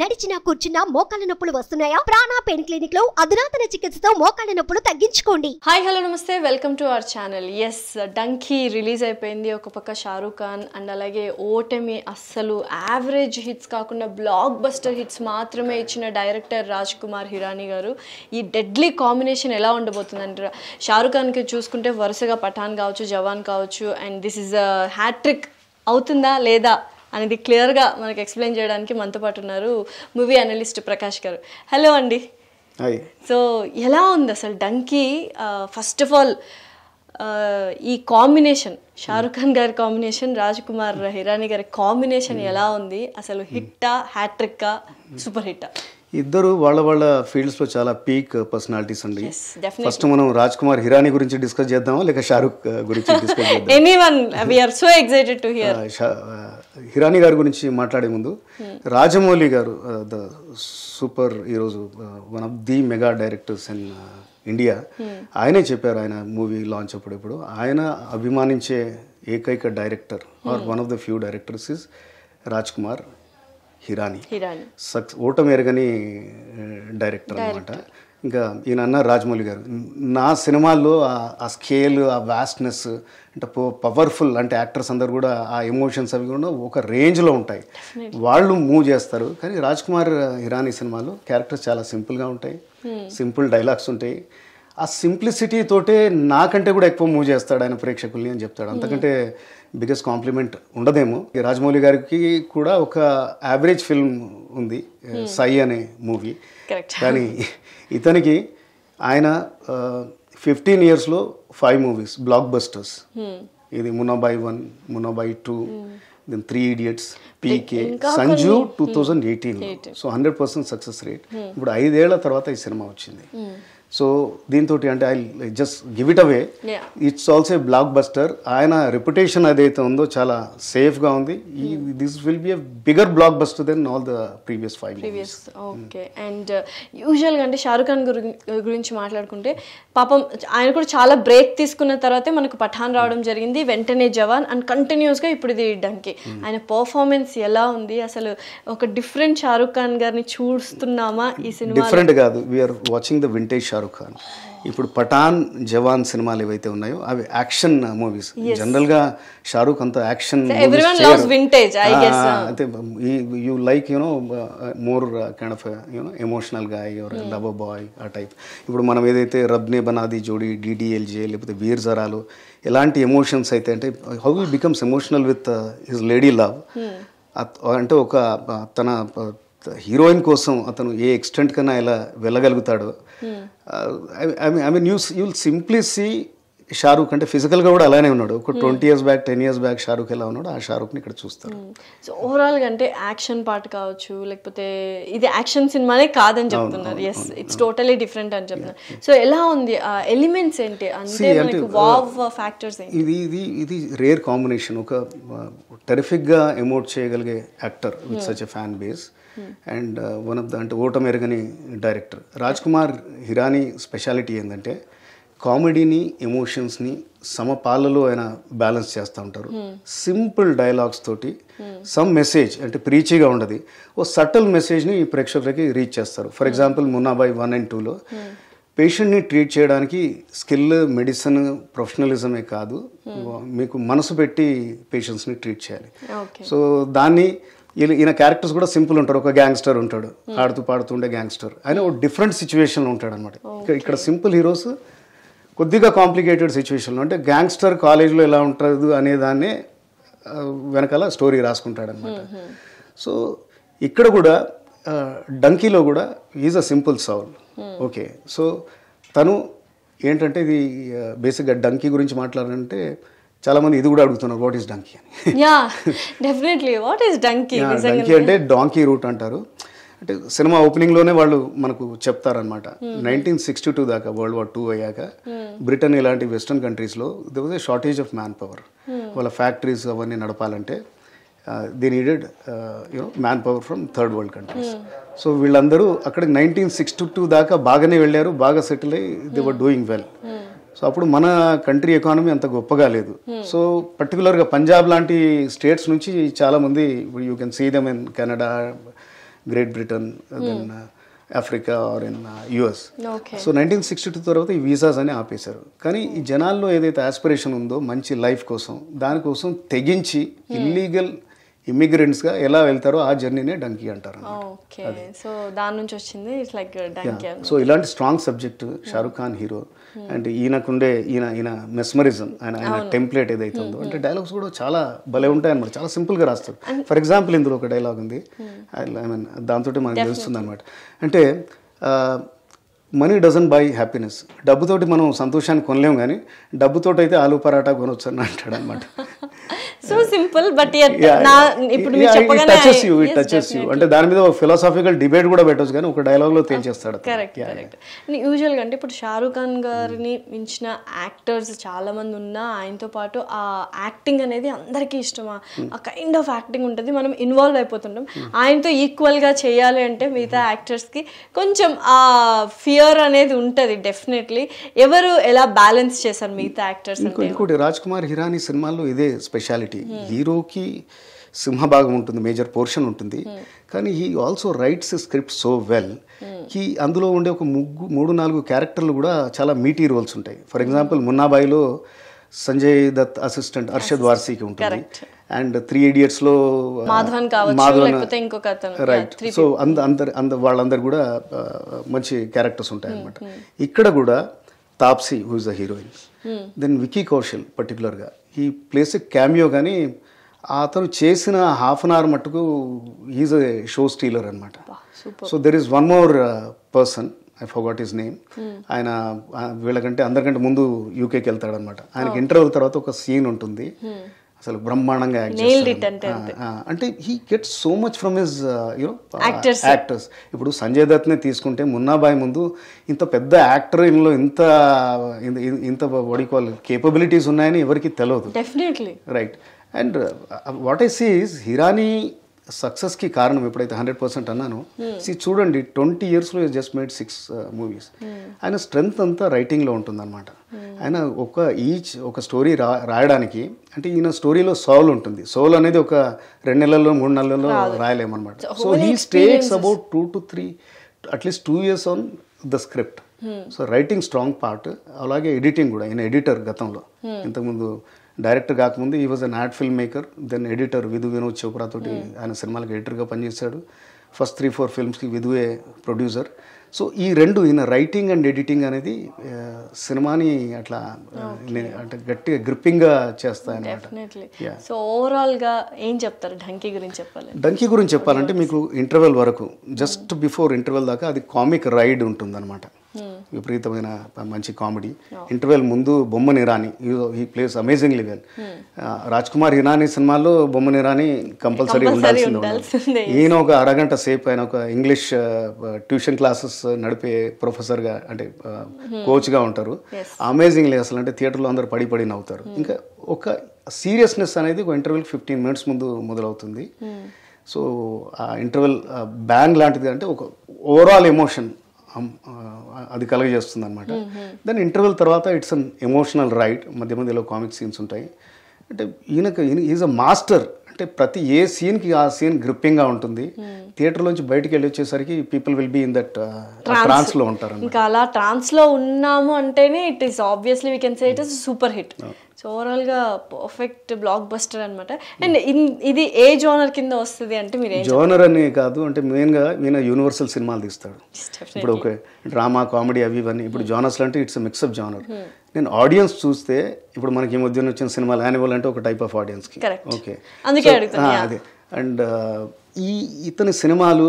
నడిచినా కూర్చున్నా మోకాళ్ళ నొప్పులు వస్తున్నాయా? ప్రాణ పెయిన్ క్లినిక్ లో అధునాతన చికిత్సతో మోకాళ్ళ నొప్పులు తగ్గించుకోండి. హాయ్ హలో నమస్తే, welcome to our channel. Yes, Dunki release అయిపోయింది. ఒక పక్క షారూక్ ఖాన్ అండ్ అలాగే ఓటమి అస్సలు యావరేజ్ హిట్స్ కాకుండా బ్లాక్ బస్టర్ హిట్స్ మాత్రమే ఇచ్చిన డైరెక్టర్ రాజ్ కుమార్ హిరానీ గారు. ఈ డెడ్లీ కాంబినేషన్ ఎలా ఉండబోతుంది అంటారా? షారూక్ ఖాన్కి చూసుకుంటే వరుసగా పఠాన్ కావచ్చు, జవాన్ కావచ్చు, అండ్ దిస్ ఇస్ హ్యాట్రిక్ అవుతుందా లేదా అనేది క్లియర్గా మనకు ఎక్స్ప్లెయిన్ చేయడానికి మనతో పాటు ఉన్నారు మూవీ అనలిస్ట్ ప్రకాష్ గారు. హలో అండి. సో ఎలా ఉంది అసలు డంకీ? ఫస్ట్ ఆఫ్ ఆల్ ఈ కాంబినేషన్, షారూక్ ఖాన్ గారి కాంబినేషన్, రాజ్ కుమార్ హిరానీ గారి కాంబినేషన్ ఎలా ఉంది? అసలు హిట్టా, హ్యాట్రిక్కా, సూపర్ హిట్టా? ఇద్దరు వాళ్ళ ఫీల్డ్స్లో చాలా పీక్ పర్సనాలిటీస్ అండి. ఫస్ట్ మనం రాజ్ కుమార్ హిరానీ గురించి డిస్కస్ చేద్దామా లేక షారూక్ గురించి డిస్కస్ చేద్దాం? Anyone, we are so excited to hear. Hirani గారి గురించి మాట్లాడే ముందు రాజమౌళి గారు, ద సూపర్ ఈరోజు one of the mega directors in India, ఆయనే చెప్పారు ఆయన మూవీ లాంచ్ అప్పుడు ఆయన అభిమానించే ఏకైక director are one of the few directors is Raj Kumar Hirani. ఓటమి ఎరగని డైరెక్టర్ అనమాట. ఇంకా ఈయన అన్న రాజమౌళి గారు, నా సినిమాల్లో ఆ స్కేల్, ఆ వాస్ట్నెస్, అంటే పవర్ఫుల్, అంటే యాక్టర్స్ అందరు కూడా ఆ ఎమోషన్స్ అవి కూడా ఒక రేంజ్లో ఉంటాయి, వాళ్ళు మూవ్ చేస్తారు. కానీ రాజ్ కుమార్ హిరానీ సినిమాలో క్యారెక్టర్స్ చాలా సింపుల్గా ఉంటాయి, సింపుల్ డైలాగ్స్ ఉంటాయి. ఆ సింప్లిసిటీ తోటే నాకంటే కూడా ఎక్కువ మూవ్ చేస్తాడు ఆయన ప్రేక్షకుల్ని అని చెప్తాడు. అంతకంటే బిగ్గెస్ట్ కాంప్లిమెంట్ ఉండదేమో. రాజమౌళి గారికి కూడా ఒక యావరేజ్ ఫిల్మ్ ఉంది, సై అనే మూవీ. కానీ ఇతనికి ఆయన 15 yearsలో 5 movies బ్లాక్ బస్టర్స్. ఇది మున్నాబాయి 1, మున్నాబాయి 2, దెన్ 3 Idiots, పీకే, సంజు 2018. So 100% success rate. ఇప్పుడు 5 ఏళ్ల తర్వాత ఈ సినిమా వచ్చింది. సో దీంతో అంటే I just give it away, it's also a blockbuster. ఆయన రెప్యుటేషన్ ఏదైతే ఉందో చాలా సేఫ్గా ఉంది. This will be a bigger blockbuster than all the previous 5 movies. Okay. And యూజువల్గా అంటే షారూక్ ఖాన్ గురించి మాట్లాడుకుంటే పాపం ఆయన కూడా చాలా బ్రేక్ తీసుకున్న తర్వాతే మనకు పఠాన్ రావడం జరిగింది, వెంటనే జవాన్, అండ్ కంటిన్యూస్గా ఇప్పుడు ఇది డంకీ. ఆయన పర్ఫార్మెన్స్ ఎలా ఉంది? అసలు ఒక డిఫరెంట్ షారూక్ ఖాన్ గారిని చూస్తున్నామా ఈ సినిమా? డిఫరెంట్ కాదు, we're watching the vintage Shahrukh Khan. ఇప్పుడు పఠాన్, జవాన్ సినిమాలు ఏవైతే ఉన్నాయో అవి యాక్షన్ మూవీస్. జనరల్ గా షారూక్ అంత యాక్షన్ అయితే you like you know more kind of emotional guy or lover boy, ఆ టైప్. ఇప్పుడు మనం ఏదైతే రబ్నే బనాది జోడి, డిడిఎల్జే, లేకపోతే వీర్ జరాలు, ఎలాంటి ఎమోషన్స్ అయితే అంటే how he becomes emotional with his lady love, అంటే ఒక తన హీరోయిన్ కోసం అతను ఏ ఎక్స్టెంట్ కన్నా ఇలా వెళ్ళగలుగుతాడో. I mean you will simply see Shah Rukh అంటే ఫిజికల్గా కూడా అలానే ఉన్నాడు. ఒక 20 years back, 10 years back Shah Rukh ఎలా ఉన్నాడు, ఆ షారూక్ని ఇక్కడ చూస్తారు. సో ఓవరాల్గా అంటే యాక్షన్ పార్ట్ కావచ్చు, లేకపోతే ఇది యాక్షన్ సినిమానే కాదని చెప్తున్నారు. ఎస్, ఇట్స్ టోటలీ డిఫరెంట్ అని చెప్తున్నారు. సో ఎలా ఉంది, ఆ ఎలిమెంట్స్ ఏంటి, అంటే మనకు వావ్ ఫ్యాక్టర్స్ ఏంటి? ఇది రేర్ కాంబినేషన్. ఒక టెరిఫిక్గా ఎమోట్ చేయగలిగే actor with such a fan base and one of the అంటే ఓటమి ఎరగని డైరెక్టర్. రాజ్ కుమార్ హిరానీ స్పెషాలిటీ ఏంటంటే కామెడీని, ఎమోషన్స్ని సమపాలలో ఆయన బ్యాలెన్స్ చేస్తూ ఉంటారు. సింపుల్ డైలాగ్స్ తోటి సమ్ మెసేజ్, అంటే ప్రీచీగా ఉండదు, ఓ సటిల్ మెసేజ్ని ప్రేక్షకులకి రీచ్ చేస్తారు. ఫర్ ఎగ్జాంపుల్ మున్నాబాయి 1 and 2లో పేషెంట్ని ట్రీట్ చేయడానికి స్కిల్, మెడిసిన్, ప్రొఫెషనలిజమే కాదు, మీకు మనసు పెట్టి పేషెంట్స్ని ట్రీట్ చేయాలి. సో దాన్ని ఈయన క్యారెక్టర్స్ కూడా సింపుల్ ఉంటారు. ఒక గ్యాంగ్స్టర్ ఉంటాడు, ఆడుతూ పాడుతుండే గ్యాంగ్స్టర్. ఆయన ఒక డిఫరెంట్ సిచ్యువేషన్లో ఉంటాడు అనమాట. ఇక్కడ సింపుల్ హీరోస్ కొద్దిగా కాంప్లికేటెడ్ సిచ్యువేషన్లో, అంటే గ్యాంగ్స్టర్ కాలేజ్లో ఎలా ఉంటుంది అనే దాన్నే వెనకాల స్టోరీ రాసుకుంటాడనమాట. సో ఇక్కడ కూడా డంకీలో కూడా is a simple Saul. Okay, so తను ఏంటంటే ఇది బేసిక్గా డంకీ గురించి మాట్లాడాలంటే చాలామంది ఇది కూడా అడుగుతున్నారు, వాట్ ఈస్ డంకీ అని. Definitely, what is donkey? Donkey అంటే డాంకీ రూట్ అంటారు. అంటే సినిమా ఓపెనింగ్లోనే వాళ్ళు మనకు చెప్తారనమాట. 1962 దాకా, World War II అయ్యాక బ్రిటన్ ఇలాంటి వెస్టర్న్ కంట్రీస్లో they was a shortage of man power. వాళ్ళ ఫ్యాక్టరీస్ అవన్నీ నడపాలంటే they needed man power from third world countries. So వీళ్ళందరూ అక్కడికి 1962 దాకా బాగానే వెళ్ళారు, బాగా సెటిల్ అయ్యి they were doing well. So అప్పుడు మన కంట్రీ ఎకానమీ అంత గొప్పగా లేదు. సో పర్టికులర్గా పంజాబ్ లాంటి స్టేట్స్ నుంచి చాలామంది, you can see them in Canada, Great Britain, then Africa or in US. Okay. So 1962 తర్వాత ఈ వీసాస్ అని ఆపేశారు. కానీ ఈ జనాల్లో ఏదైతే ఆస్పిరేషన్ ఉందో మంచి లైఫ్ కోసం, దానికోసం తెగించి ఇల్లీగల్ ఇమిగ్రెంట్స్గా ఎలా వెళ్తారో ఆ జర్నీనే డంకీ అంటారు. ఓకే. సో దాని నుంచి వచ్చింది ఇట్స్ లైక్ డంకీ. సో ఇలాంటి strong subject Shah Rukh Khan hero and ఈయనకుండే ఈయన మెస్మరిజం, ఆయన టెంప్లెట్ ఏదైతే ఉందో, అంటే డైలాగ్స్ కూడా చాలా భలే ఉంటాయి అనమాట, చాలా సింపుల్గా రాస్తారు. ఫర్ ఎగ్జాంపుల్ ఇందులో ఒక డైలాగ్ ఉంది, ఐ మీన్ దాంతో మనకు తెలుస్తుంది అనమాట. అంటే మనీ డజన్ బై హ్యాపీనెస్, డబ్బుతోటి మనం సంతోషాన్ని కొనలేము కానీ డబ్బుతోటి అయితే ఆలూ పరాటా కొనవచ్చు అని అంటాడు అనమాట. సో సింపుల్ బట్ ఇప్పుడు మీరు చెప్పగానే ఇట్ టచెస్ యూ అంటే దాని మీద ఒక ఫిలాసాఫికల్ డిబేట్ కూడా పెట్టవచ్చు కానీ ఒక డైలాగ్ లో తేల్చేస్తాడు. కరెక్ట్. యూజువల్గా అంటే ఇప్పుడు షారూఖ్ ఖాన్ గారిని మించిన యాక్టర్స్ చాలా మంది ఉన్నా ఆయనతో పాటు ఆ యాక్టింగ్ అనేది అందరికీ ఇష్టమా, ఆ కైండ్ ఆఫ్ యాక్టింగ్ ఉంటుంది, మనం ఇన్వాల్వ్ అయిపోతుంటాం. ఆయనతో ఈక్వల్గా చేయాలి అంటే మిగతా యాక్టర్స్కి కొంచెం ఆ ఫియర్ అనేది ఉంటుంది డెఫినెట్లీ. ఎవరు ఎలా బ్యాలెన్స్ చేశారు మిగతా యాక్టర్స్? ఇంకోటి రాజ్ కుమార్ హిరానీ సినిమాల్లో ఇదే స్పెషాలిటీ, హీరోకి సింహభాగం ఉంటుంది, మేజర్ పోర్షన్ ఉంటుంది, కానీ he also writes script so well. అందులో ఉండే ఒక 3-4 క్యారెక్టర్లు కూడా చాలా మీటీ రోల్స్ ఉంటాయి. ఫర్ ఎగ్జాంపుల్ మున్నాబాయిలో సంజయ్ దత్ అసిస్టెంట్ అర్షద్ వార్సీకి ఉంటుంది, అండ్ 3 Idiots లో మాధవన్, రైట్. సో వాళ్ళందరూ కూడా మంచి క్యారెక్టర్స్ ఉంటాయి అన్నమాట. ఇక్కడ కూడా Taapsee who is the heroine, then Vicky Kaushal పర్టికులర్గా ఈ ప్లేస్ క్యామియో, కానీ అతను చేసిన హాఫ్ అన్ అవర్ మట్టుకు హీజ్ ఎ షో స్టీలర్ అనమాట. So there is one more person, I forgot his name. ఆయన వీళ్ళకంటే అందరికంటే ముందు యూకేకి వెళ్తాడు అనమాట. ఆయనకి ఇంటర్వ్యూ తర్వాత ఒక సీన్ ఉంటుంది, అసలు బ్రహ్మాండంగా అంటే he gets so much from his you know actors. ఇప్పుడు సంజయ్ దత్నే తీసుకుంటే మున్నాబాయ్ ముందు ఇంత పెద్ద యాక్టర్ ఇందులో ఇంత వడికోవాలి కేపబిలిటీస్ ఉన్నాయని ఎవరికి తెలియదు. Definitely right. And what I see is Hirani సక్సెస్కి కారణం ఎప్పుడైతే 100% అన్నాను, చూడండి 20 yearsలో జస్ట్ మేడ్ 6 movies. ఆయన స్ట్రెంగ్త్ అంతా రైటింగ్లో ఉంటుందన్నమాట. ఆయన ఒక స్టోరీ రాయడానికి అంటే ఈయన స్టోరీలో సోల్ ఉంటుంది. సోల్ అనేది ఒక 2 నెలల్లో 3 నెలల్లో రాయలేమన్నమాట. So he takes about 2 to 3 at least 2 years on the script. So writing strong part, అలాగే ఎడిటింగ్ కూడా. ఈయన ఎడిటర్ గతంలో, ఇంతకుముందు డైరెక్టర్ కాకముందు he was an ad film maker, then editor. Vinod Chopra తోటి ఆయన సినిమాలకు ఎడిటర్గా పనిచేశాడు. ఫస్ట్ 3-4 ఫిల్మ్స్కి విధువే ప్రొడ్యూసర్. సో ఈ రెండు, ఈయన రైటింగ్ అండ్ ఎడిటింగ్ అనేది సినిమాని అట్లా అంటే గట్టిగా గ్రిప్పింగ్గా చేస్తాయన్నమాట. సో ఓవరాల్గా ఏం చెప్తారు డంకీ గురించి? డంకీ గురించి చెప్పాలంటే మీకు ఇంటర్వెల్ వరకు, జస్ట్ బిఫోర్ ఇంటర్వెల్ దాకా అది కామిక్ రైడ్ ఉంటుందన్నమాట. విపరీతమైన మంచి కామెడీ. ఇంటర్వెల్ ముందు Bomman Irani, he plays amazingly well. Raj Kumar Hirani సినిమాల్లో బొమ్మన్ ఇరానీ కంపల్సరీ ఉండాల్సిందే. ఈయన ఒక అరగంట సేపు ఆయన ఒక ఇంగ్లీష్ ట్యూషన్ క్లాసెస్ నడిపే ప్రొఫెసర్గా అంటే కోచ్గా ఉంటారు. అమేజింగ్లీ అసలు, అంటే థియేటర్లో అందరూ పడి నవ్వుతారు. ఇంకా ఒక సీరియస్నెస్ అనేది ఒక ఇంటర్వెల్ 15 minutes ముందు మొదలవుతుంది. సో ఆ ఇంటర్వెల్ బ్యాంగ్ లాంటిది, అంటే ఒక ఓవరాల్ ఎమోషన్ అది కలగజేస్తుంది అనమాట. దాని ఇంటర్వెల్ తర్వాత ఇట్స్ అన్ ఎమోషనల్ రైడ్, మధ్యలో కామిక్ సీన్స్ ఉంటాయి. అంటే ఈజ్ అ మాస్టర్. అంటే ప్రతి ఏ సీన్కి ఆ సీన్ గ్రిప్పింగ్గా ఉంటుంది. థియేటర్లోంచి బయటికి వెళ్ళి వచ్చేసరికి people will be in that ట్రాన్స్లో ఉంటారు. ఇంకా అలా ట్రాన్స్లో ఉన్నాము అంటేనే it is obviously we can say it is super hit. So ఓవరాల్గా పర్ఫెక్ట్ బ్లాక్ బస్టర్ అనమాట. అండ్ ఇది ఏ జోనర్ కింద వస్తుంది అంటే మీరు? జోనర్ అని కాదు, అంటే మెయిన్గా ఈయన యూనివర్సల్ సినిమాలు తీస్తాడు. ఇప్పుడు ఒక డ్రామా, కామెడీ అవి ఇవన్నీ. ఇప్పుడు జోనర్స్ అంటే ఇట్స్ మిక్సప్ జోనర్. నేను ఆడియన్స్ చూస్తే ఇప్పుడు మనకి ఈ మధ్యన వచ్చిన సినిమాలు యాన్యువల్ అంటే ఒక టైప్ ఆఫ్ ఆడియన్స్కి. ఓకే, అదే. అండ్ ఇతని సినిమాలు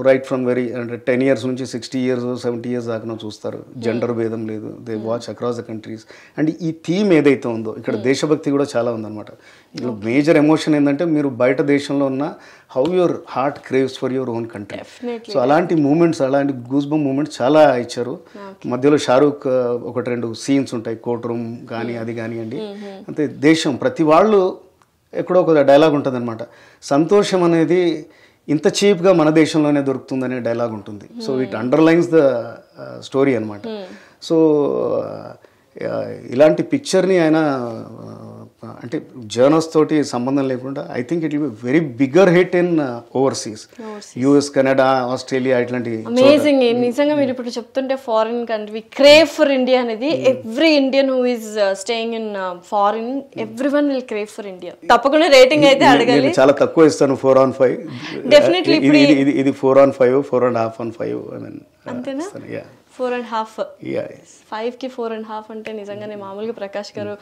రైట్ ఫ్రమ్ వెరీ అంటే 10 years నుంచి 60 years 70 years దాకా చూస్తారు. జెండర్ భేదం లేదు. They watch across the countries. And ఈ థీమ్ ఏదైతే ఉందో ఇక్కడ దేశభక్తి కూడా చాలా ఉందన్నమాట. ఇందులో మేజర్ ఎమోషన్ ఏంటంటే మీరు బయట దేశంలో ఉన్న how your heart craves for your own country. So అలాంటి మూమెంట్స్, అలాంటి గూస్బమ్ మూమెంట్స్ చాలా ఇచ్చారు. మధ్యలో షారూక్ 1-2 సీన్స్ ఉంటాయి, కోర్ట్ రూమ్ కానీ అది కానివ్వండి. అంతే దేశం ప్రతి వాళ్ళు ఎక్కడో ఒక డైలాగ్ ఉంటుంది అనమాట. సంతోషం అనేది ఇంత చీప్గా మన దేశంలోనే దొరుకుతుందనే డైలాగ్ ఉంటుంది. So it underlines the story అనమాట. సో ఇలాంటి పిక్చర్ని ఆయన అంటే జర్నల్స్ తోటి సంబంధం లేకుండా I think it will be very bigger hit in overseas, US, Canada, Australia ఇట్లాంటి. అమేజింగ్. నిజంగా మీరు ఇప్పుడు చెప్తుంటే foreign country crave for India అనేది, every Indian who is staying in foreign everyone will crave for India. తప్పకుండా rating అయితే అడగాలి. చాలా తక్కువ ఇస్తాను, 4/5. డెఫినెట్లీ ఇది 4/5, 4.5/5. అంతేనా? 4.5. 5కి 4.5 అంటే నిజంగానే మామూలుగా ప్రకాష్ గారు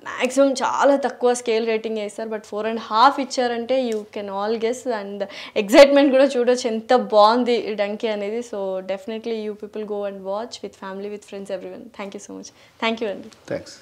మ్యాక్సిమం చాలా తక్కువ స్కేల్ రేటింగ్ వేస్తారు, బట్ 4.5 ఇచ్చారంటే you can all guess. And excitement కూడా చూడొచ్చు ఎంత బాగుంది డంకీ అనేది. So definitely you people go and watch with family, with friends, everyone. Thank you so much. Thank you అండి. థ్యాంక్స్.